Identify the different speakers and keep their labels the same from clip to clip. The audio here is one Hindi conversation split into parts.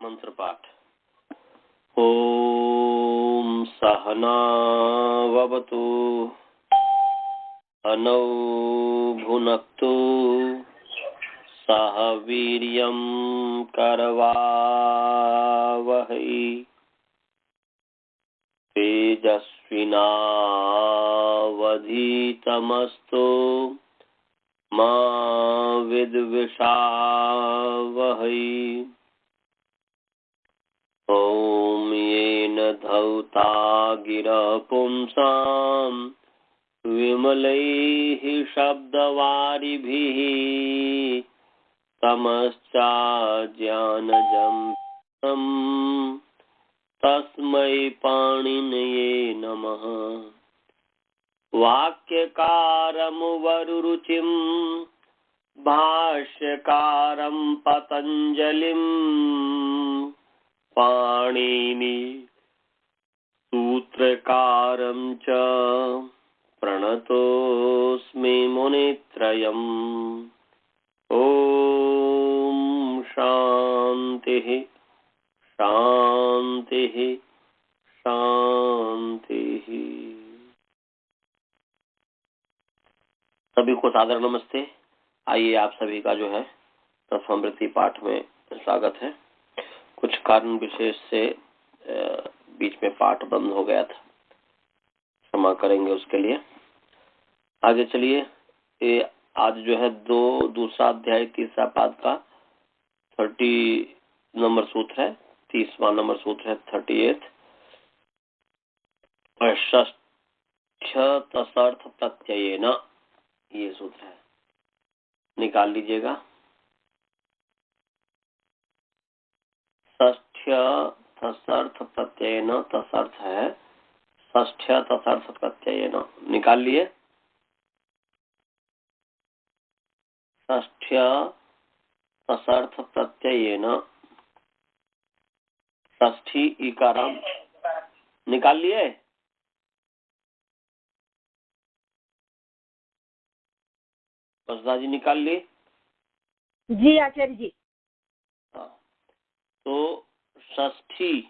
Speaker 1: मंत्र पाठ। ओम सहनावतु अनौ भुनक्तु सह वीर्यं करवावहै तेजस्विनावधीतमस्तु मा विद्विषावहै। ओम येन धौता गिरा पुंसां विमलैः शब्दवारिभिः तमश्चाज्ञानजं तस्मै पाणिनये नमः। वाक्यकारं वरुरुचिं भाष्यकारं पतञ्जलिं पाणिनि सूत्रकारं च प्रणतोऽस्मि मुनित्रयम्। ओम शांतिः शांतिः शांतिः। सभी को सादर नमस्ते। आइए आप सभी का जो है स्मृति पाठ में स्वागत है। कुछ कारण विशेष से बीच में पाठ बंद हो गया था, क्षमा करेंगे उसके लिए। आगे चलिए। ये आज जो है दूसरा अध्याय तीसरा पाद का 30 नंबर सूत्र है, 30वां नंबर सूत्र है 38। षष्ठ्यतसर्थ प्रत्ययेन, ये सूत्र है, निकाल लीजिएगा। षष्ठ्यतसर्थ प्रत्ययेन, तसर्थ है षष्ठ्यतसर्थ प्रत्ययेन, निकाल लिए। षष्ठ्यतसर्थ प्रत्ययेन, षष्ठी इकारम, निकाल लिए। बसदा जी निकाल लिए?
Speaker 2: जी आचार्य जी।
Speaker 1: हाँ, तो षष्ठी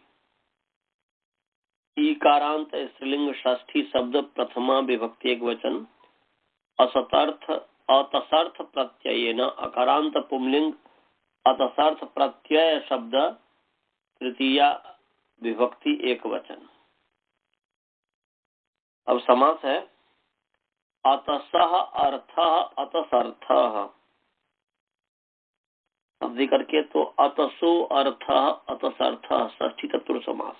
Speaker 1: ईकारांत स्त्रीलिंग षष्ठी शब्द प्रथमा विभक्ति एक वचन, अतसर्थ प्रत्ययेन अकारांत पुंलिंग अतसर्थ प्रत्यय शब्द तृतीया विभक्ति एक वचन। अब समास है अतसः अर्थः अतसर्थः, अवधि करके तो अतसो अर्थः अतसर्थः षष्ठी तत्पुरुष समास।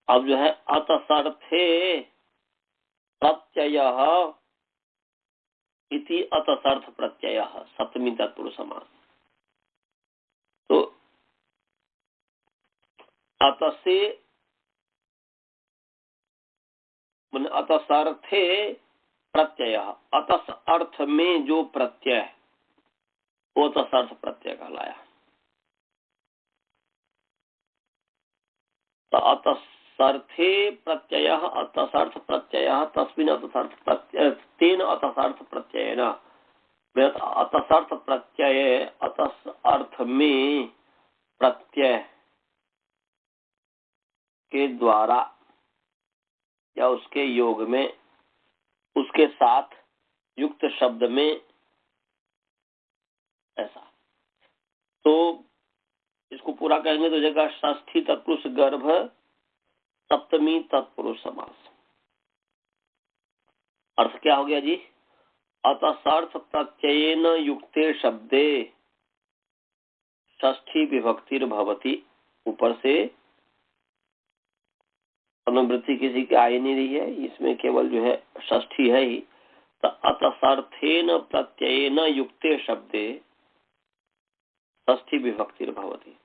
Speaker 1: अब जो है अतसर्थे प्रत्ययः इति अतसर्थ प्रत्ययः सप्तमी तत्पुरुष समास। तो अतसे अतसर्थे प्रत्ययः, अतस अर्थ में जो प्रत्यय है वो अतसर्थ प्रत्यय कहलाया। तो अतसर्थे प्रत्ययः अतसर्थ प्रत्ययः तस्मिन् अतसर्थ प्रत्यय तेन अतसर्थ प्रत्ययेन, अतसर्थ प्रत्यय अतस अर्थ में प्रत्यय के द्वारा या उसके योग में उसके साथ युक्त शब्द में, ऐसा। तो इसको पूरा कहेंगे तो जगह षष्ठी तत्पुरुष गर्भ सप्तमी तत्पुरुष समास। अर्थ क्या हो गया जी? अतसर्थ प्रत्ययेन युक्ते शब्दे षष्ठी विभक्तिर भवति। ऊपर से अनुवृत्ति किसी की आ ही नहीं रही है, इसमें केवल जो है षष्ठी है ही। तो अतसर्थेन प्रत्ययेन युक्ते शब्दे षष्ठी विभक्तिर भवति,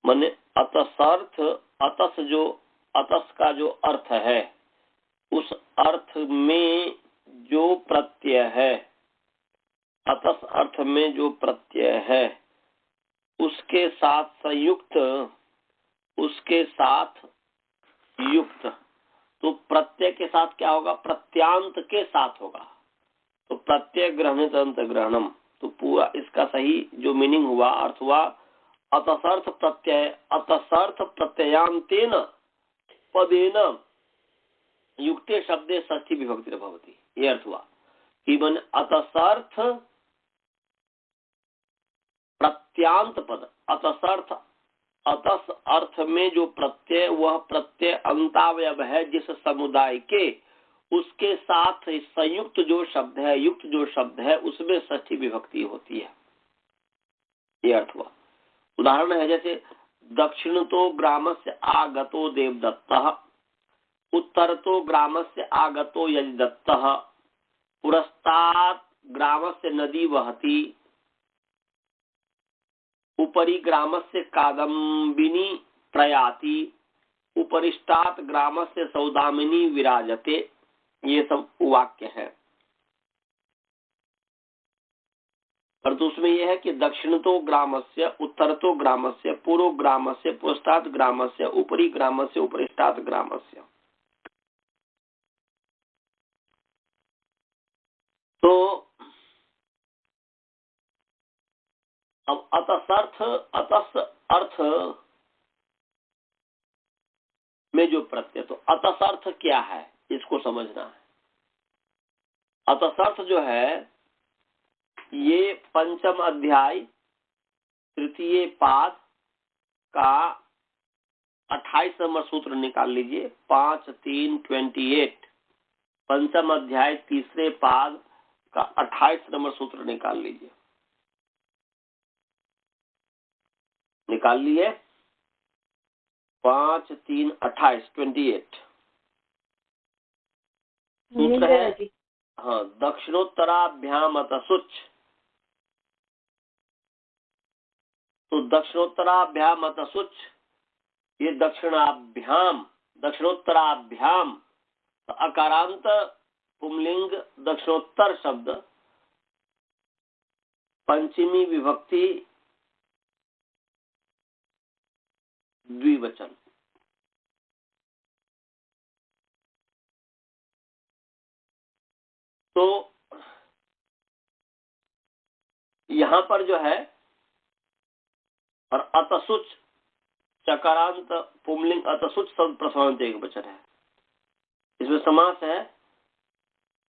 Speaker 1: माने अतसर्थ, अतस जो अतस का जो अर्थ है उस अर्थ में जो प्रत्यय है, अतस अर्थ में जो प्रत्यय है उसके साथ संयुक्त, उसके साथ युक्त। तो प्रत्यय के साथ क्या होगा? प्रत्यांत के साथ होगा। तो प्रत्यय ग्रहणित अंत ग्रहणम, तो पूरा इसका सही जो मीनिंग हुआ, अर्थ हुआ, अतसर्थ प्रत्ययांतेन पदेन युक्ते शब्दे षष्ठी विभक्ति भवति। ये अर्थ हुआ कि मन अतसर्थ प्रत्यांत पद, अतसर्थ अतस अर्थ में जो प्रत्यय, वह प्रत्यय अंतावयव है जिस समुदाय के, उसके साथ संयुक्त जो शब्द है, युक्त जो शब्द है, उसमें षष्ठी विभक्ति होती है। ये अर्थ हुआ। उदाहरण है जैसे दक्षिण तो ग्रामस्य आगतो देवदत्तः, उत्तर तो ग्रामस्य आगतो यजदत्तः, पुरस्तात् ग्रामस्य नदी वहति, उपरि ग्रामस्य कादम्बिनी प्रयाति, उपरिष्टात् ग्रामस्य सौदामिनी विराजते। ये सब वाक्य है। परंतु उसमें यह है कि दक्षिण तो ग्रामस्य, उत्तर तो ग्रामस्य, पूर्व ग्रामस्य, पुरस्तात् ग्रामस्य, उपरि ग्रामस्य, उपरिष्टात् ग्रामस्य। तो अब अतस अर्थ में जो प्रत्यय, तो अतस अर्थ क्या है इसको समझना है। अतस अर्थ जो है ये पंचम अध्याय तृतीय पाद का 28 नंबर सूत्र निकाल लीजिए, 5-3-28। पंचम अध्याय तीसरे पाद का 28 नंबर सूत्र निकाल लीजिए। निकाल लिए 5-3-28 सूत्र है। हाँ, दक्षिणोत्तराभ्याम अतसुच। तो दक्षिणोत्तराभ्याम अतसुच, ये दक्षिणोत्तराभ्याम अकारांत पुंलिंग दक्षिणोत्तर शब्द, पंचमी विभक्ति द्विवचन। तो यहां पर जो है, और अतसुच चकारांत पुंलिंग अतसुच शब्द प्रथमांत एक वचन है। इसमें समास है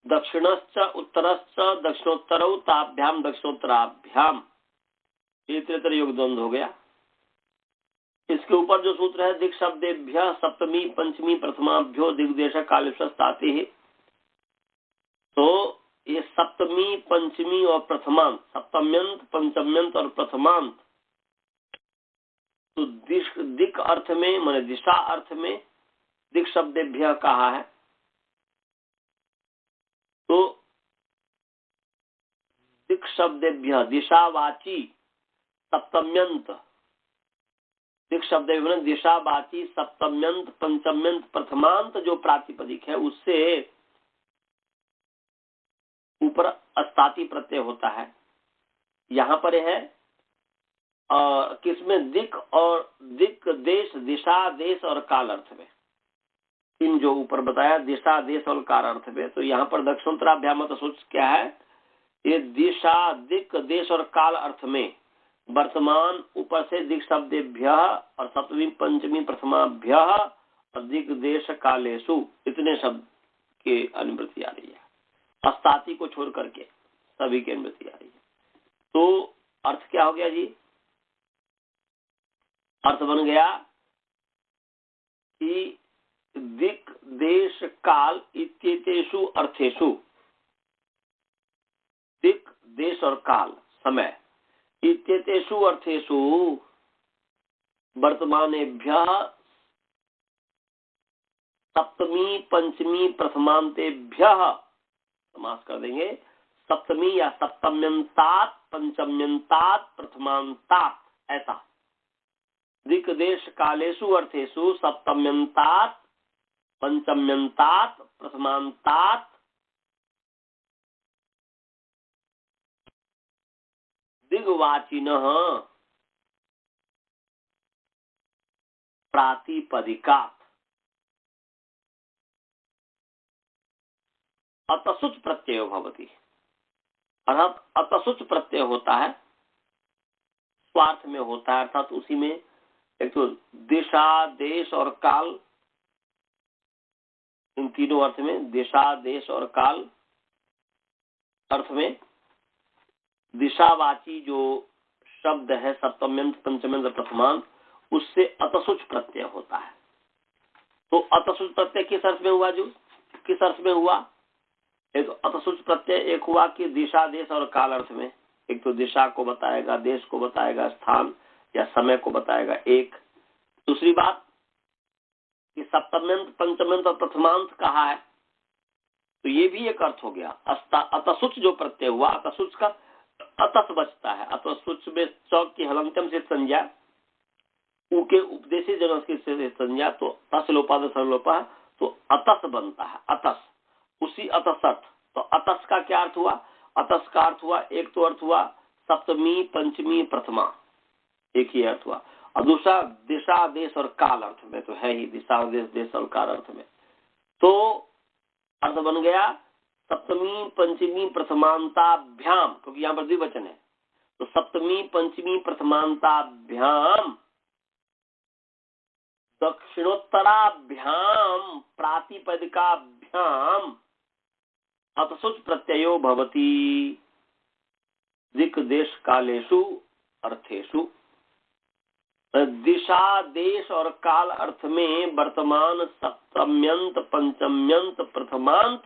Speaker 1: दक्षिणश्च उत्तरश्च दक्षिणोत्तरौ ताभ्याम दक्षिणोत्तराभ्याम, ये तृतीय योग द्वंद्व हो गया। इसके ऊपर जो सूत्र है दिक् शब्देभ्य सप्तमी पंचमी प्रथमाभ्यो दिग्देश कालेशस्ताते है। तो ये सप्तमी पंचमी और प्रथमांत, सप्तम्यंत पंचम्यंत और प्रथमांत, तो दिक् अर्थ में माने दिशा अर्थ में दिक् शब्देभ्य कहा है। तो दिक् शब्देभ्य दिशावाची सप्तम्यंत, दिक् शब्द दिशावाची सप्तम्यंत पंचम्यंत प्रथमांत जो प्रातिपदिक है उससे ऊपर अस्ताति प्रत्यय होता है। यहाँ पर है किसमें दिक् और दिक् देश दिशा देश और काल अर्थ में, इन जो ऊपर बताया दिशा देश और काल अर्थ में। तो यहाँ पर दक्षिणोत्तराभ्याम अतसुच क्या है, ये दिशा दिक् देश और काल अर्थ में वर्तमान ऊपर से दिक् शब्देभ्य और सप्तमी पंचमी प्रथमाभ्य और दिक् देश कालेषु इतने शब्द के अनुवृत्ति आ रही है। अस्ताति को छोड़ करके सभी की अनुवृत्ति आ रही है। तो अर्थ क्या हो गया जी? अर्थ बन गया कि दिक् देश काल इत्येतेषु अर्थेषु, दिक् देश और काल समय इत्येतेषु अर्थेषु वर्तमानेभ्यः सप्तमी पंचमी प्रथमांतेभ्यः समास कर देंगे, सप्तमी या सप्तम्यंतात पंचम्यंतात प्रथमांतात, ऐसा दिक् देश कालेषु अर्थेषु सप्तम्यंतात पंचम्यंतात प्रथमांतात दिग्वाचिनः प्रातिपदिकात् अतसुच प्रत्ययो भवति। अर्थात अतसुच प्रत्यय होता है, स्वार्थ में होता है, अर्थात उसी में एक तो दिशा, देश और काल, इन तीनों अर्थ में, दिशा, देश और काल अर्थ में दिशावाची जो शब्द है सप्तम्यंत, पंचम्यंत, प्रथमांत, उससे अतसुच प्रत्यय होता है। तो अतसुच प्रत्यय किस अर्थ में हुआ? जो किस अर्थ में हुआ? एक अतसुच प्रत्यय एक हुआ कि दिशा, देश और काल अर्थ में। एक तो दिशा को बताएगा, देश को बताएगा, स्थान या समय को बताएगा। एक दूसरी बात कि सप्तम्यंत, पंचम्यंत और प्रथमांत कहा है, तो ये भी एक अर्थ हो गया। अतसुच जो प्रत्यय हुआ, अतसुच का अतस बचता है। अतसुच में चौक की हलंत्यम से संज्ञा, ऊ के उपदेशी जनस की संज्ञा, तो तस लोपा सर्वलोपा, तो अतस बनता है। अतस, उसी अतसर्थ। तो अतस का क्या अर्थ हुआ? अतस का अर्थ हुआ, एक तो अर्थ हुआ सप्तमी, पंचमी, प्रथमा, एक ही अर्थ हुआ। और दूसरा दिशा, देश और काल अर्थ में तो है ही, दिशा, देश और काल अर्थ में। तो अर्थ बन गया सप्तमी, पंचमी, प्रथमांताभ्याम, क्योंकि यहाँ पर द्विवचन है। तो सप्तमी, पंचमी, प्रथमांताभ्याम, दक्षिणोत्तराभ्याम, प्रातिपदिकाभ्याम अतसुच प्रत्ययो भवति दिक्, देश, कालेषु अर्थेषु। दिशा, देश और काल अर्थ में वर्तमान, सप्तम्यंत, पंचम्यंत, प्रथमांत,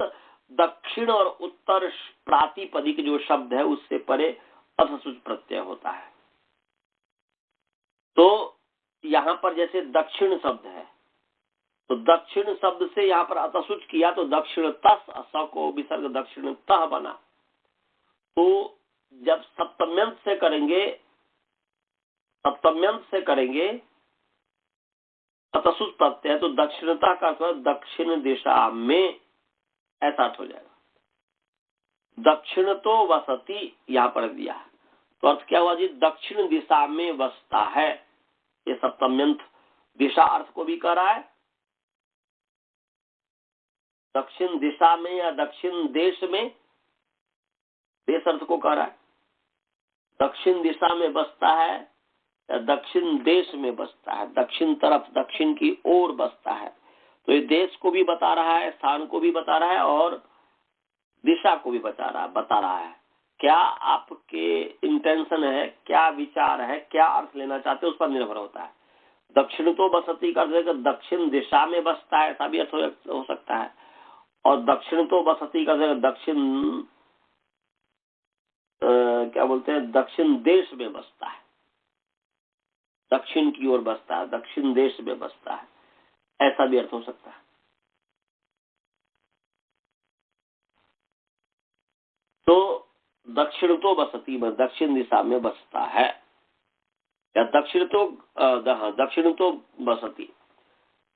Speaker 1: दक्षिण और उत्तर प्रातिपदिक जो शब्द है उससे परे अतसुच प्रत्यय होता है। तो यहाँ पर जैसे दक्षिण शब्द है, तो दक्षिण शब्द से यहाँ पर अतसुच किया तो दक्षिण तस, स को विसर्ग दक्षिण तह बना। तो जब सप्तम्यंत से करेंगे अतसुच प्रत्यय, तो दक्षिणता का अर्थ दक्षिण दिशा में, ऐसा अर्थ हो जाएगा। दक्षिण तो वसती यहाँ पर दिया है, तो अर्थ क्या हुआ जी? दक्षिण दिशा में बसता है। ये सप्तम्यंत दिशा अर्थ को भी कर रहा है, दक्षिण दिशा में या दक्षिण देश में, देश अर्थ को कह रहा है। दक्षिण दिशा में बसता है या दक्षिण देश में बसता है, दक्षिण तरफ, दक्षिण की ओर बसता है। तो ये देश को भी बता रहा है, स्थान को भी बता रहा है और दिशा को भी बता रहा है। क्या आपके इंटेंशन है, क्या विचार है, क्या अर्थ लेना चाहते हैं, उस पर निर्भर होता है। दक्षिण तो बसती का दक्षिण दिशा में बसता है, ऐसा भी अर्थ हो सकता है। और दक्षिण तो बसती का दक्षिण क्या बोलते हैं, दक्षिण देश में बसता है, दक्षिण की ओर बसता है, दक्षिण देश में बसता है, ऐसा भी अर्थ हो सकता है। तो दक्षिण तो बसती, दक्षिण दिशा में बसता है, या दक्षिण तो बसती।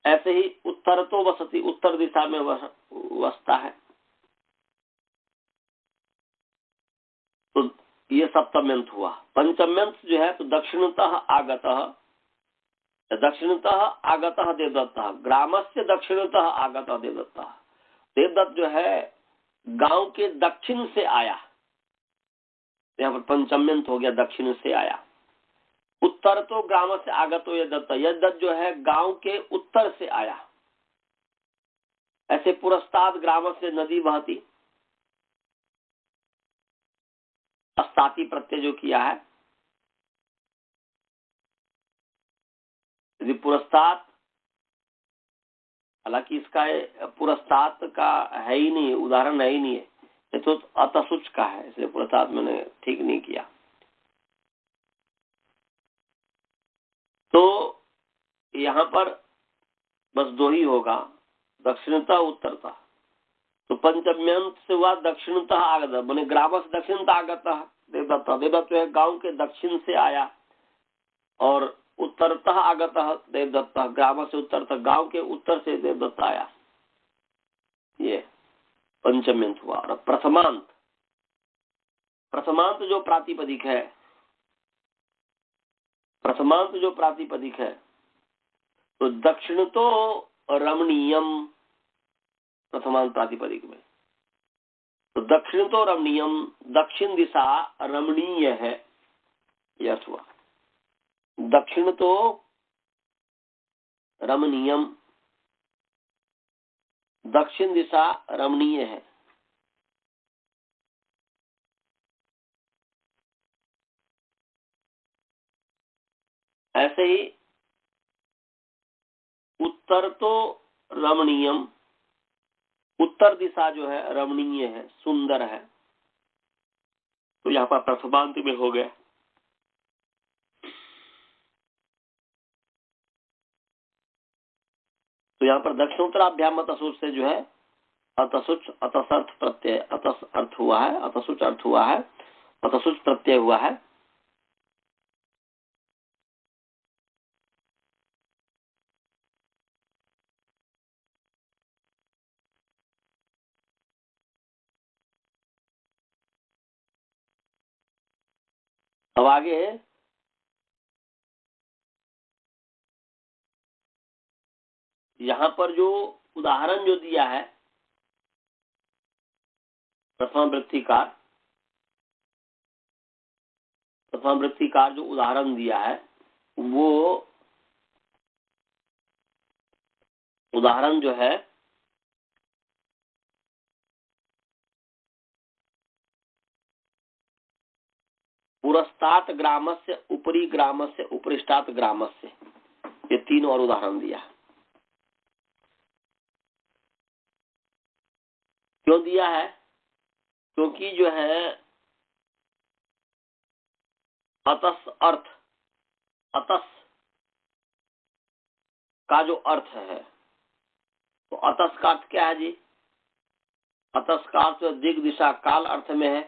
Speaker 1: ऐसे ही उत्तर तो बसती, उत्तर दिशा में बसता है। तो ये सप्तम्यंत हुआ। पंचम्यंत जो है तो दक्षिणतः आगतः देवदत्तः, ग्रामस्य दक्षिणतः आगतः देवदत्तः। देवदत्त जो है गांव के दक्षिण से आया, यहाँ पर पंचम्यंत हो गया, दक्षिण से आया। उत्तर तो ग्राम से आगतो यदत्त, यदत्त जो है गांव के उत्तर से आया। ऐसे पुरस्ताद ग्राम से नदी बहती, अस्ताति प्रत्यय जो किया है, यदि पुरस्ताद, हालांकि इसका पुरस्ताद का है ही नहीं, उदाहरण है ही नहीं है, ये तो अतसुच का है, इसलिए पुरस्ताद मैंने ठीक नहीं किया। तो यहाँ पर बस दो ही होगा, दक्षिणता उत्तरता। तो पंचम्यंत से हुआ दक्षिणतः आगत, मैंने ग्राम से दक्षिणतः आगत देवदत्त। देवदत्त है गांव के दक्षिण से आया, और उत्तरतः आगत देवदत्त, ग्राम से उत्तरतः, गांव के उत्तर से देवदत्त आया। ये पंचम्यंत हुआ। और प्रथमांत, प्रथमांत जो प्रातिपदिक है, प्रथमांत जो प्रातिपदिक है, तो दक्षिण तो रमणीयम प्रथमांत प्रातिपदिक में, तो दक्षिण तो रमणीयम, दक्षिण दिशा रमणीय है, यह अर्थ हुआ। दक्षिण तो रमणीयम, दक्षिण दिशा रमणीय है। ऐसे ही उत्तर तो रमणीयम, उत्तर दिशा जो है रमणीय है, सुंदर है। तो यहाँ पर प्रथमांत में हो गया। तो यहाँ पर दक्षिणोत्तराभ्याम अतसुच से जो है अतसुच अतसर्थ प्रत्यय, अतस अर्थ हुआ है, अतसुच अर्थ हुआ है, अतसुच प्रत्यय हुआ है। अब आगे यहाँ पर जो उदाहरण जो दिया है प्रथम वृत्तिकार जो उदाहरण दिया है, वो उदाहरण जो है पुरस्तात् ग्रामस्य, उपरी ग्रामस्य, उपरिष्टात् ग्रामस्य, ये तीन और उदाहरण दिया। क्यों दिया है? क्योंकि जो है अतस अर्थ, अतस का जो अर्थ है, तो अतस का अर्थ क्या है जी? अतस का अर्थ दिग दिशा काल अर्थ में है,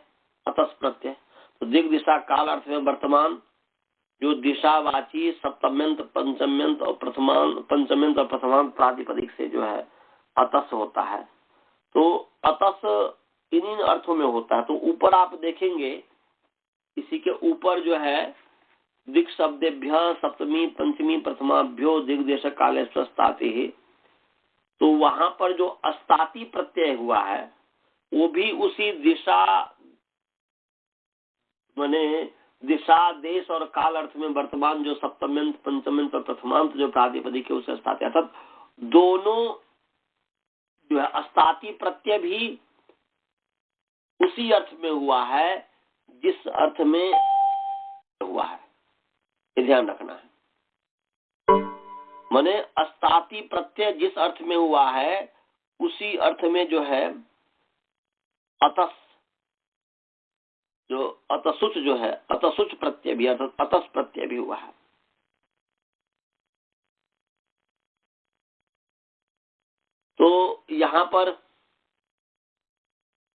Speaker 1: अतस प्रत्यय। तो दिग दिशा काल अर्थ में वर्तमान जो दिशावाची सप्तम्यंत पंचम्यंत और पंचम्यंत और प्रथमांत प्रातिपदिक से जो है अतस होता है। तो अतस इन अर्थों में होता है। तो ऊपर आप देखेंगे, इसी के ऊपर जो है दिक् शब्देभ्य सप्तमी पंचमी प्रथमाभ्यो दिग्देश काले अस्ताति है, तो वहां पर जो अस्ताति प्रत्यय हुआ है वो भी उसी दिशा माने दिशा देश और काल अर्थ में वर्तमान जो सप्तम्यंत पंचम्यंत और प्रथमांत जो प्रातिपदिक है उसे अस्ताति, अर्थात दोनों जो है अस्ताति प्रत्यय भी उसी अर्थ में हुआ है जिस अर्थ में हुआ है, ये ध्यान रखना है। माने अस्ताति प्रत्यय जिस अर्थ में हुआ है उसी अर्थ में जो है अतस जो अतसुच जो है, अतसुच प्रत्यय भी अर्थात अतस प्रत्यय भी हुआ है। तो यहाँ पर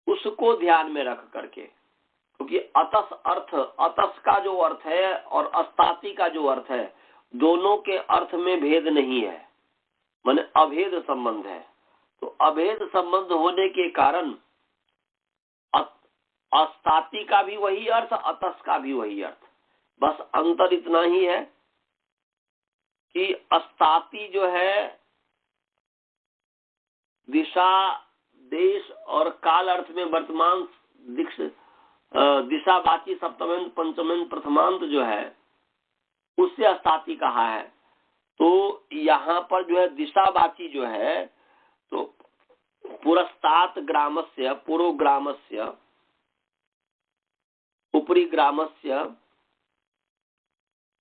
Speaker 1: उसको ध्यान में रख करके, क्योंकि अतस अर्थ, अतस का जो अर्थ है और अस्ताति का जो अर्थ है, दोनों के अर्थ में भेद नहीं है, माने अभेद संबंध है। तो अभेद संबंध होने के कारण अस्ताति का भी वही अर्थ, अतस का भी वही अर्थ। बस अंतर इतना ही है कि अस्ताति जो है दिशा देश और काल अर्थ में वर्तमान दिशावाची सप्तमांत पंचमांत प्रथमांत जो है उससे अस्ताति कहा है। तो यहाँ पर जो है दिशावाची जो है तो पुरस्तात् ग्रामस्य, पूर्व ग्रामस्य, उपरी ग्रामस्य,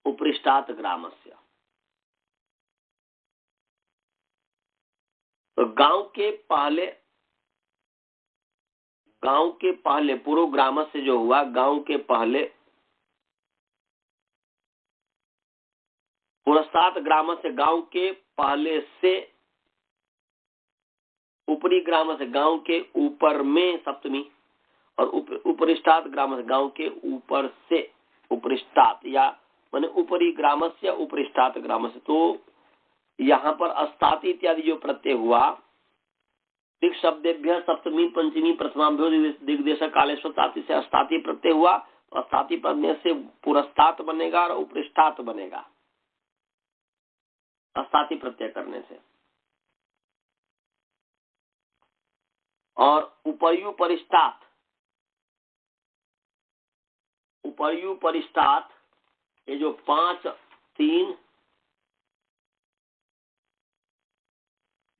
Speaker 1: उपरिष्टात् ग्रामस्य। तो गांव के पहले पूर्व ग्रामस्य जो हुआ, गांव के पहले पुरस्तात् ग्रामस्य, गांव के पहले से, उपरी ग्रामस्य, गांव के ऊपर में सप्तमी, और उपरिष्टात् ग्रामस्य, गांव के ऊपर से, उपरिष्टात् या माने उपरी ग्रामस्य उपरिष्टात् ग्रामस्य। तो यहाँ पर अस्ताति इत्यादि जो प्रत्यय हुआ, दिक् शब्देभ्य सप्तमी पंचमी प्रथमाभ्यो दिग्देश कालेश्वताति से अस्ताति प्रत्यय हुआ। तो अस्ताति प्रत्यय से पुरस्तात् बनेगा और उपरिष्टात् बनेगा अस्ताति प्रत्यय करने से। और उपरिष्टात् उपर्युपरिष्टात्, ये जो 5, 3,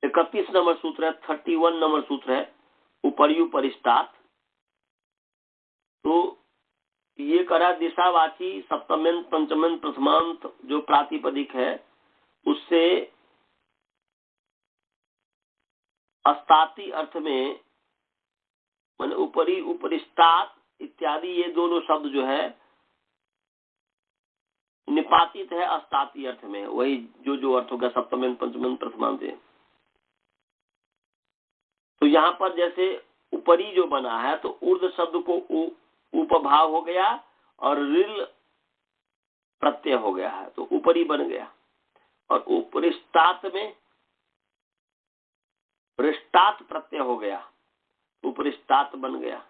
Speaker 1: 31 नंबर सूत्र है, 31 नंबर सूत्र है उपर्युपरिष्टात्। तो ये करा दिशावाची सप्तम्यंत पंचम्यंत प्रथमांत जो प्रातिपदिक है उससे अस्ताति अर्थ में माने उपरी उपरिष्टात् इत्यादि ये दोनों शब्द जो है निपातित है अस्ताति अर्थ में, वही जो अर्थ होगा सप्तम्यंत पंचम्यंत प्रथमांत। तो यहाँ पर जैसे ऊपरी जो बना है तो ऊर्ध्व शब्द को उपभाव हो गया और रिल प्रत्यय हो गया है तो ऊपरी बन गया, और उपरिष्टात् में पृष्ठात् प्रत्यय हो गया, उपरिष्टात् बन गया,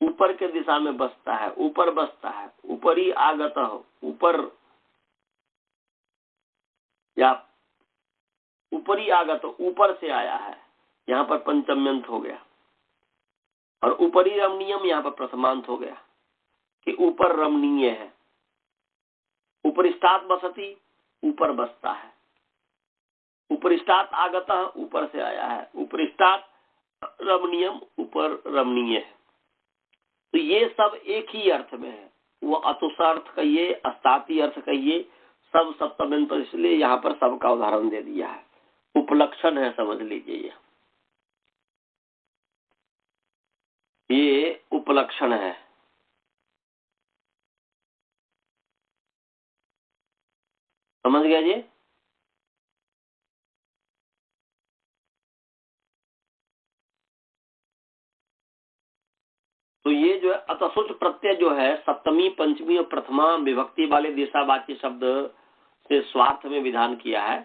Speaker 1: ऊपर के दिशा में बसता है, ऊपर बसता है, ऊपरी आगत हो, ऊपर या ऊपरी आगत ऊपर से आया है, यहाँ पर पंचम्यंत हो गया, और ऊपरी रमणीयम यहाँ पर प्रथमांत हो गया कि ऊपर रमणीय है। उपरिष्टात् बसती, ऊपर बसता है, उपरिष्टात् आगत ऊपर से आया है, उपरिष्टात् रमणीयम ऊपर रमणीय है। तो ये सब एक ही अर्थ में है, वो अतुसार्थ कहिए अस्ताति अर्थ कहिए सब सप्तम्यंत, तो इसलिए यहाँ पर सबका उदाहरण दे दिया है, उपलक्षण है समझ लीजिए, ये उपलक्षण है। समझ गया जी? तो ये जो है अतसुच प्रत्यय जो है सप्तमी पंचमी और प्रथमा विभक्ति वाले दिशावाची शब्द से स्वार्थ में विधान किया है,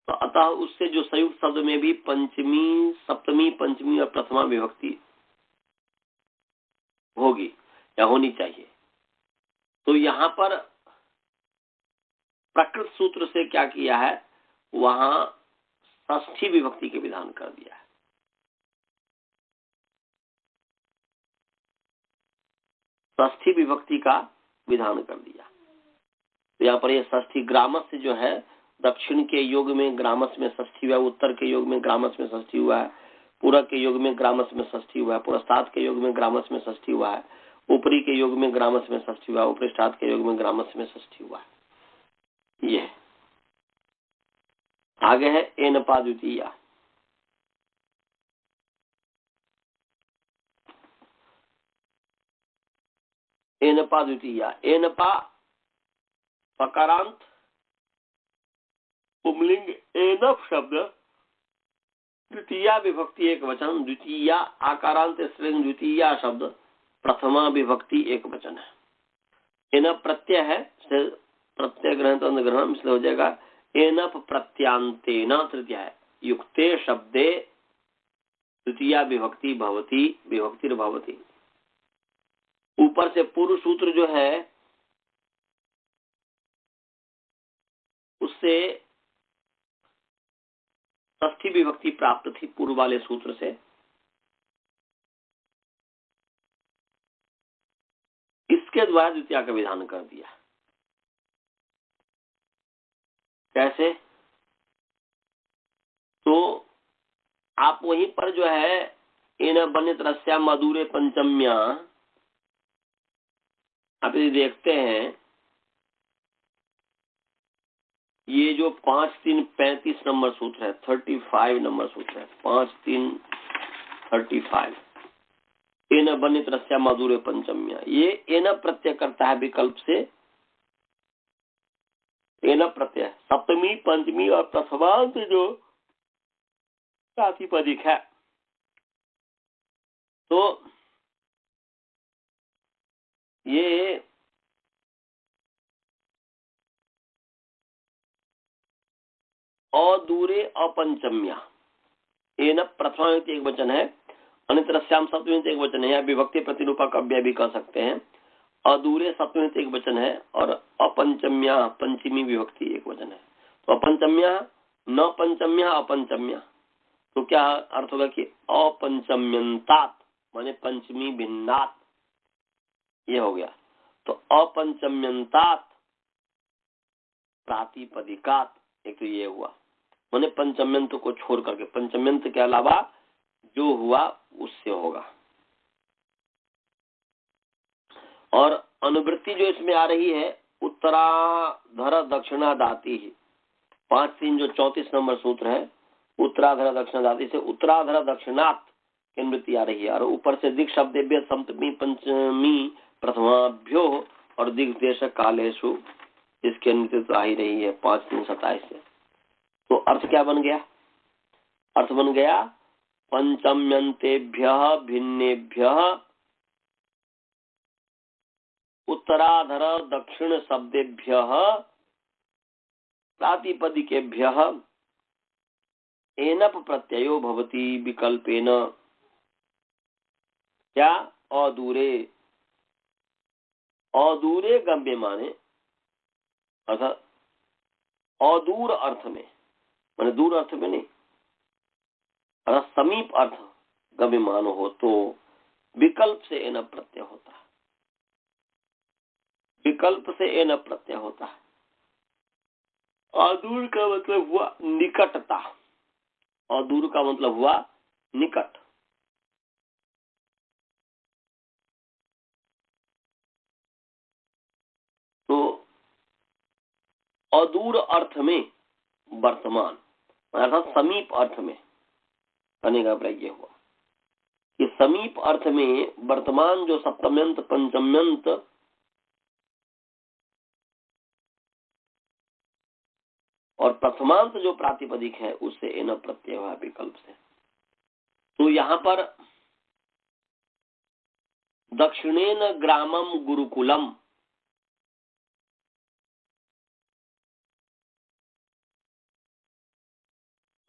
Speaker 1: तो अतः उससे जो संयुक्त शब्द में भी पंचमी सप्तमी पंचमी और प्रथमा विभक्ति होगी या होनी चाहिए। तो यहाँ पर प्रकृत सूत्र से क्या किया है, वहां षष्ठी विभक्ति के विधान कर दिया है। षष्ठी विभक्ति का विधान कर दिया। तो यहाँ पर ये षष्ठी ग्रामस से जो है दक्षिण के योग में ग्रामस में षष्ठी हुआ है, उत्तर के योग में ग्रामस में षष्ठी हुआ है, पूरब के योग में ग्रामस में षष्ठी हुआ है, पुरस्ताद के योग में ग्रामस में षष्ठी हुआ है, ऊपरी के योग में ग्रामस में षष्ठी हुआ है, उपरिष्ठाद के योग में ग्रामस में षष्ठी हुआ है। ये आगे है एनपा द्वितीया। एनपा द्वितीया, एनपा पकारांत पुंलिंग एनप शब्द द्वितीया विभक्ति एक वचन, द्वितीया आकारांत स्त्रीलिंग द्वितीया शब्द प्रथमा विभक्ति एक वचन है। एनप प्रत्यय है, प्रत्यय ग्रहण तो ग्रहण इसलिए हो जाएगा एनप प्रत्यांतेन तृतीया युक्ते शब्दे द्वितीया विभक्ति भवति विभक्तिर भवति। ऊपर से पूर्व सूत्र जो है उससे षष्ठी विभक्ति प्राप्त थी पूर्व वाले सूत्र से, इसके द्वारा द्वितीया का विधान कर दिया। कैसे? तो आप वहीं पर जो है इन बनित रस्या मधुरे पंचम्या आप यदि देखते हैं, ये जो 5 3 35 नंबर सूत्र है, 35 नंबर सूत्र है, 5 3 35 एन बनित रस्या मधुरे पंचम्या, ये एन प्रत्यय करता है विकल्प से, एन प्रत्यय सप्तमी पंचमी और प्रथमांत जो प्रातिपदिक है। तो ये अदूरे अपंचम्या, एन प्रथमा एक वचन है, अनितरस्याम सप्तमी एक वचन है, या विभक्ति प्रतिरूपक अव्यय भी कह सकते हैं। अदूरे सप्तमी एक वचन है और अपंचम्या पंचमी विभक्ति एक वचन है। तो अपंचम्या न पंचम्या अपंचम्या, तो क्या अर्थ होगा कि अपंचम्यंतात माने पंचमी भिन्नात, ये हो गया। तो अपंचम्यंतात प्रातिपदिकात, एक तो ये हुआ, मैंने पंचम्यंत को छोड़ करके, पंचम्यंत के अलावा जो हुआ उससे होगा। और अनुवृत्ति जो इसमें आ रही है, उत्तराधर दक्षिणादाति, 5-3 जो 34 नंबर सूत्र है, उत्तराधर दक्षिणादाति से उत्तराधर दक्षिणात की अनुवृत्ति आ रही है। और ऊपर से दिक् शब्देभ्य सप्तमी पंचमी प्रथमाभ्यो और दिग्देश कालेषु, इसकी अनुवृत्ति तो आ ही रही है 5-3-27 से। तो अर्थ क्या बन गया? अर्थ बन गया पंचम्यंतेभ्यः भिन्नेभ्यः उत्तराधर दक्षिण शब्देभ्यः प्रातिपदिकेभ्यः एनप प्रत्ययो भवति विकल्पेन। क्या? अदूरे, अदूरे गम्य माने, अर्थात अदूर अर्थ में, माने दूर अर्थ में नहीं, अर्थात समीप अर्थ गम्यमान हो तो विकल्प से एन प्रत्यय होता है, विकल्प से एन प्रत्यय होता है। अदूर का मतलब हुआ निकटता, अदूर का मतलब हुआ निकट। तो अदूर अर्थ में वर्तमान, अर्थात समीप अर्थ में करने का प्रयोग हुआ कि समीप अर्थ में वर्तमान जो सप्तम्यंत पंचम्यंत और प्रथमांत जो प्रातिपदिक है उससे एन प्रत्यय हुआ विकल्प से। तो यहाँ पर दक्षिणेन ग्रामम गुरुकुलम,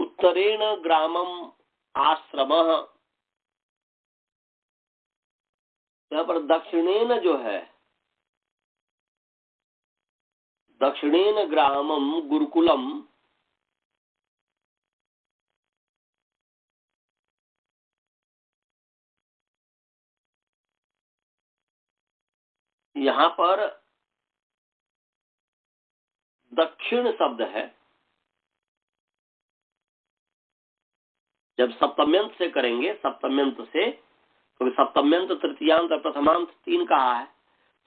Speaker 1: उत्तरेण ग्रामम आश्रमः, यहाँ पर दक्षिणेन जो है, दक्षिणेन ग्रामम गुरुकुलम, यहाँ पर दक्षिण शब्द है। जब सप्तम्यंत से करेंगे, सप्तम्यंत से, तो सप्तम्यंत तृतीयांत और प्रथमांत 3 कहा है,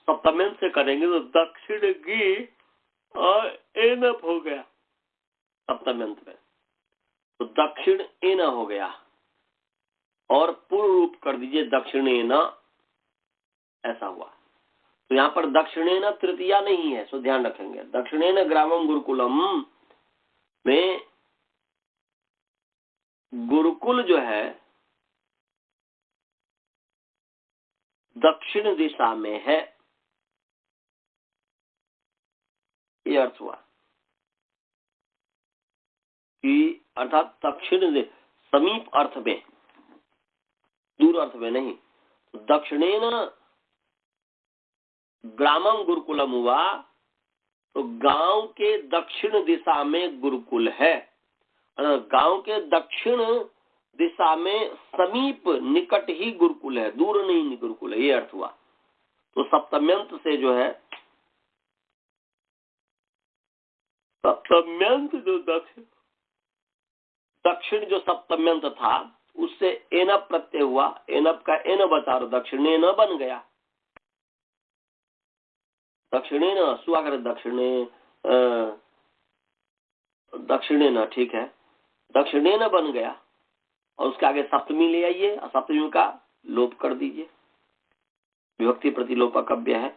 Speaker 1: सप्तम्यंत से करेंगे तो दक्षिण गी और एनप हो गया सप्तम्यंत में, तो दक्षिण एन हो गया। और पूर्ण रूप कर दीजिए दक्षिणेन, ऐसा हुआ। तो यहाँ पर दक्षिणेन तृतीया नहीं है, सो ध्यान रखेंगे। दक्षिणेन ग्रामम गुरुकुलम में गुरुकुल जो है दक्षिण दिशा में है, ये अर्थ हुआ कि अर्थात दक्षिण समीप अर्थ में, दूर अर्थ में नहीं। तो दक्षिणेन ग्रामम गुरुकुलम हुआ तो गांव के दक्षिण दिशा में गुरुकुल है, गांव के दक्षिण दिशा में समीप निकट ही गुरुकुल है, दूर नहीं गुरुकुल है, ये अर्थ हुआ। तो सप्तम्यंत से जो है, सप्तम्यंत जो दक्षिण जो सप्तम्यंत था उससे एनप प्रत्यय हुआ, एनप का एन बचा दो, दक्षिणे न बन गया, दक्षिणे न सुआकर दक्षिणे, दक्षिणे न, ठीक है, दक्षिणे न बन गया। और उसके आगे सप्तमी ले आइए और सप्तमी का लोप कर दीजिए, विभक्ति प्रतिलोपक अव्यय है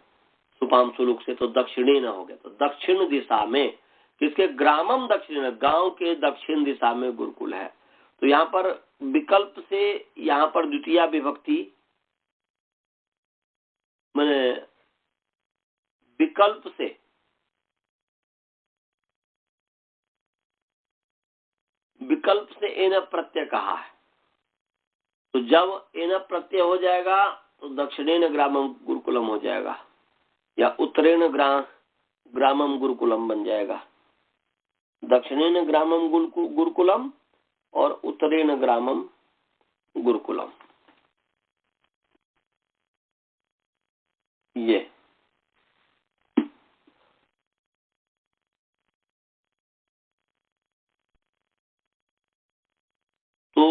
Speaker 1: सुपाम सुलुक से, तो दक्षिणे न हो गया। तो दक्षिण दिशा में किसके? ग्रामम दक्षिण, गांव के दक्षिण दिशा में गुरुकुल है। तो यहाँ पर विकल्प से, यहाँ पर द्वितीय विभक्ति मैंने विकल्प से एन प्रत्यय कहा है। तो जब एन प्रत्यय हो जाएगा तो दक्षिणेन ग्रामम गुरुकुलम हो जाएगा, या उत्तरेण ग्रामम गुरुकुलम बन जाएगा। दक्षिणेन ग्रामम गुरुकुलम और उत्तरेण ग्रामम गुरुकुलम। ये तो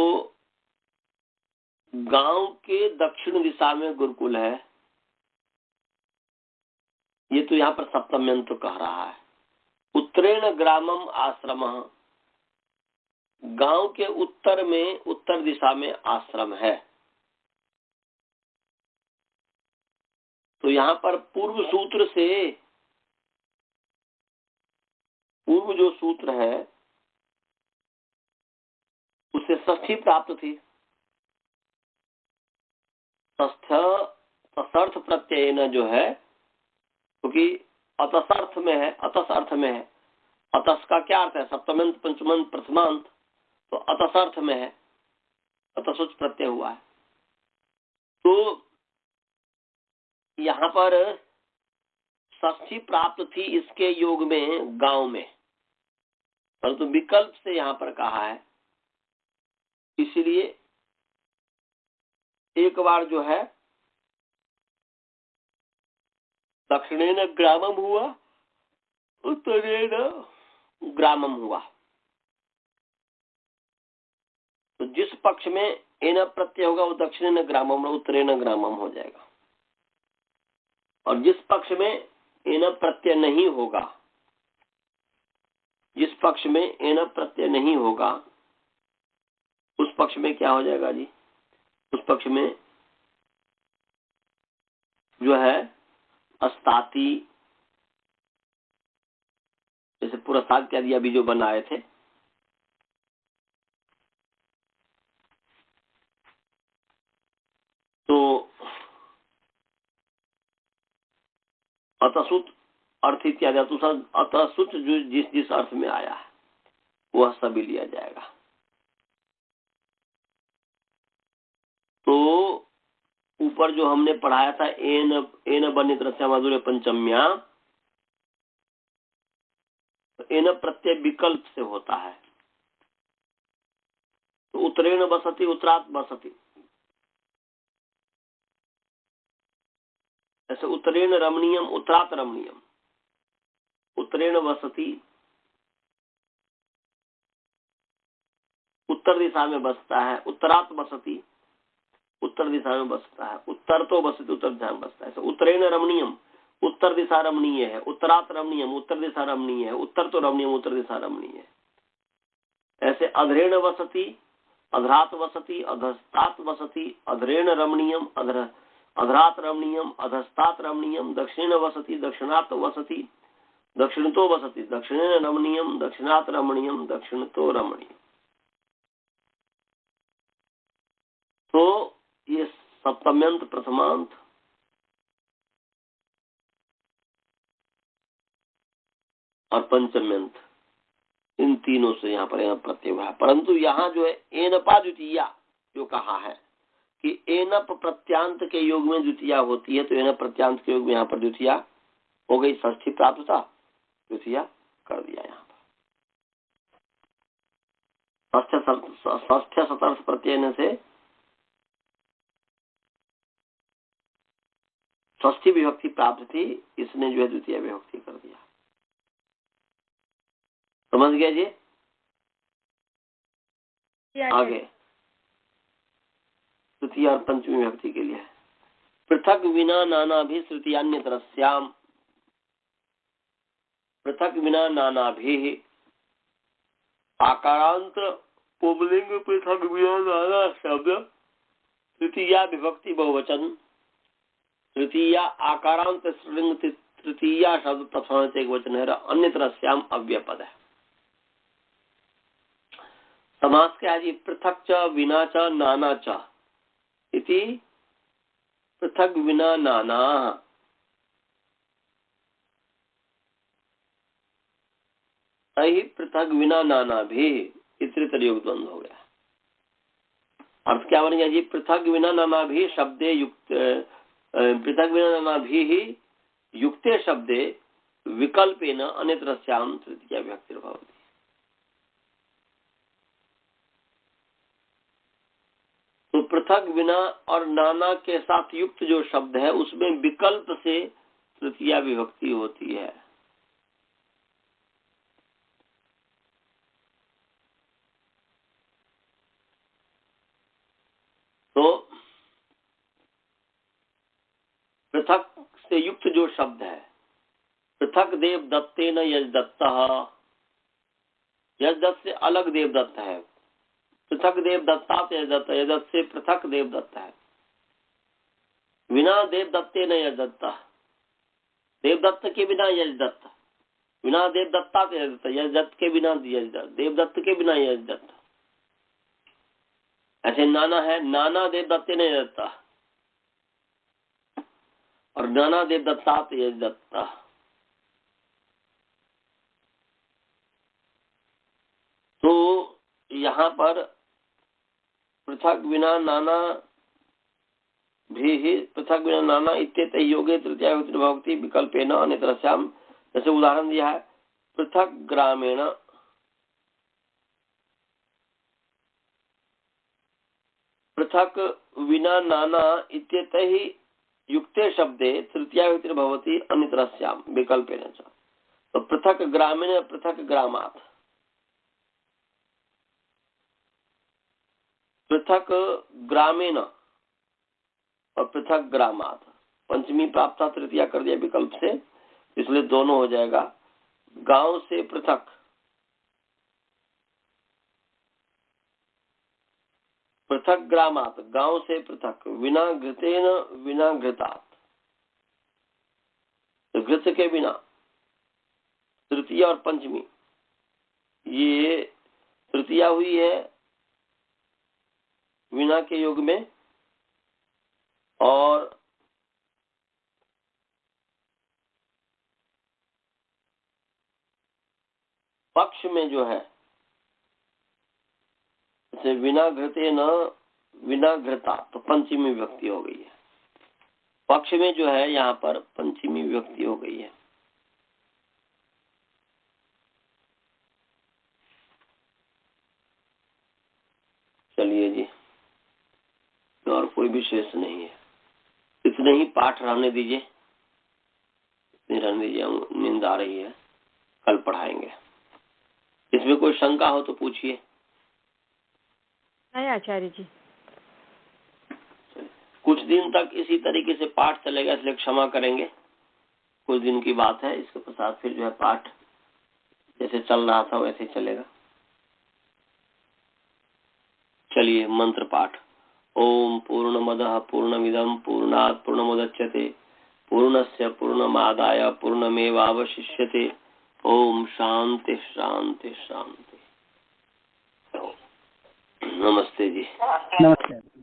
Speaker 1: गांव के दक्षिण दिशा में गुरुकुल है, ये तो यहाँ पर सप्तम्यंत कह रहा है। उत्तरेण ग्रामम आश्रम, गांव के उत्तर में, उत्तर दिशा में आश्रम है। तो यहाँ पर पूर्व सूत्र से, पूर्व जो सूत्र है उससे षष्ठी प्राप्त थी। तसर्थ प्रत्यय न जो है, क्योंकि अतसर्थ में है, अतस अर्थ में है। अतस का क्या अर्थ है? सप्तमंत, पंचमंत, प्रथमांत, तो अतसर्थ में है, अतसुच प्रत्यय हुआ है। तो यहाँ पर षष्ठी प्राप्त थी इसके योग में गांव में, परंतु विकल्प से यहाँ पर कहा है, इसलिए एक बार जो है दक्षिणेन ग्रामम हुआ, उत्तरेण ग्रामम हुआ। तो जिस पक्ष में एन प्रत्यय होगा वो दक्षिणेन ग्रामम, उत्तरेण ग्रामम हो जाएगा। और जिस पक्ष में एन प्रत्यय नहीं होगा, जिस पक्ष में एन प्रत्यय नहीं होगा उस पक्ष में क्या हो जाएगा जी? उस पक्ष में जो है अस्ताति, जैसे पुरस्कार इत्यादि अभी जो बनाए थे, तो अतसुत अर्थ इत्यादि, अतसुत जो जिस जिस अर्थ में आया है वह सभी लिया जाएगा। तो ऊपर जो हमने पढ़ाया था एन बनित रस्या माधुर्य पंचम्या, एन प्रत्यय विकल्प से होता है। तो उत्तरेण बसति, उत्तरात बसति, ऐसे उत्तरेण रमणीयम, उत्तरात रमणीयम। उत्तरेण बसति उत्तर दिशा में बसता है, उत्तरात बसति उत्तर दिशा में बसता है, उत्तर तो बसति उत्तर दिशा में बसता है। ऐसे उत्तरेण रमणीयम, उत्तर दिशा रमणीय है, उत्तरात रमणीयम, उत्तर दिशा रमणीय है, उत्तर तो रमणीयम, उत्तर दिशा रमणीय है। ऐसे अधरेण वसति, अधरात वसति, अधस्तात वसति, अधरेण रमणीयम, अधरात रमणीयम, अधस्तात रमणीयम, दक्षिण वसति, दक्षिणात वसति, दक्षिण तो वसति, दक्षिणेन रमणीयम, दक्षिणात रमणीयम, दक्षिण तो रमणीयम। तो ये सप्तम्यंत, प्रथमांत और पंचम्यंत, इन तीनों से यहाँ पर प्रत्यय हुआ है। परंतु यहाँ जो है एनपा द्वितीया जो कहा है कि एनप प्रत्यांत के योग में द्वितीया होती है, तो एनप प्रत्यांत के योग में यहाँ पर द्वितीया हो गई, षष्ठी प्राप्त था, द्वितीया कर दिया यहाँ पर। षष्ठ सतर्थ प्रत्यय से षष्ठी विभक्ति प्राप्त थी, इसने जो है द्वितीय विभक्ति कर दिया। समझ गया जी? आगे तृतीय और पंचमी विभक्ति के लिए पृथक विना नाना भी तृतीयान्यतरस्याम, पृथक विना नाना भी आकारांत पुंलिंग पृथक विना नाना शब्द तृतीया विभक्ति बहुवचन, तृतीया आकारांत स्त्रीलिंग तृतीया शब्द तत्सम एक वचन है, अन्यतरस्याम अव्यपद है। समास क्या है जी? पृथक च विना च नाना च इति पृथक विना नाना, ही पृथक विना नाना भी, इतरेतर योग द्वंद्व हो गया। अर्थ क्या बन गया जी? पृथक विना नाना भी शब्दे युक्त, पृथक विना नाना भी ही युक्ते शब्दे विकल्पेन अन्यतरस्याम तृतीया विभक्तिर्भवति। तो तो पृथक बिना और नाना के साथ युक्त जो शब्द है उसमें विकल्प से तृतीया विभक्ति होती है। तो पृथक से युक्त जो शब्द है, पृथक देव दत्ते न यजदत्त, यजदत्त से अलग देवदत्त है। पृथक देवदत्ता यजदत्त, यजदत्त से पृथक देवदत्त है। बिना देवदत्ते न यजदत्त, देवदत्त के बिना यजदत्त, बिना देवदत्ता यजदत्त, यजदत्त के बिना यजदत्त, देवदत्त के बिना यजदत्त। ऐसे नाना है, नाना देवदत्ते न यजदत्त और नाना देवदत्ता यजदत्त। तो यहाँ पर पृथक बिना नाना भी, पृथक बिना नाना इत्येतैः योगे तृतीया विभक्ति विकल्पेन अन्यतरस्याम्। जैसे उदाहरण दिया है, पृथक ग्रामेण, पृथक विना नाना इत्येतैः युक्ते शब्दे तृतीया विभक्ति भवति अन्यतरस्याम् विकल्पेन च। तो पृथक ग्रामेण पृथक ग्रामात्, पृथक ग्रामेण और पृथक ग्रामात्, पंचमी प्राप्त तृतीया कर दिया विकल्प से, इसलिए दोनों हो जाएगा। गांव से पृथक, पृथक ग्रामात्, गांव से पृथक, विना घृतेन विना घृतात्, तो घृत के बिना तृतीया और पंचमी, ये तृतीया हुई है विना के योग में, और पक्ष में जो है जैसे विना घृते न विना घृता, तो पंचमी विभक्ति हो गई है। पक्ष में जो है यहाँ पर पंचमी विभक्ति हो गई है। चलिए जी, तो और कोई विशेष नहीं है, इतने ही पाठ रहने दीजिए, इतने रहने दीजिए, नींद आ रही है, कल पढ़ाएंगे। इसमें कोई शंका हो तो पूछिए।
Speaker 2: नहीं आचार्य जी।
Speaker 1: कुछ दिन तक इसी तरीके से पाठ चलेगा, इसलिए क्षमा करेंगे, कुछ दिन की बात है। इसके पश्चात फिर जो है पाठ जैसे चल रहा था वैसे चलेगा। चलिए मंत्र पाठ। ओम पूर्णमदः पूर्णमिदं पूर्णात् पूर्णमुदच्यते पूर्णस्य पूर्णमादाय पूर्णमेवावशिष्यते। ओम शांति शांति शांति। नमस्ते जी।
Speaker 3: नमस्ते।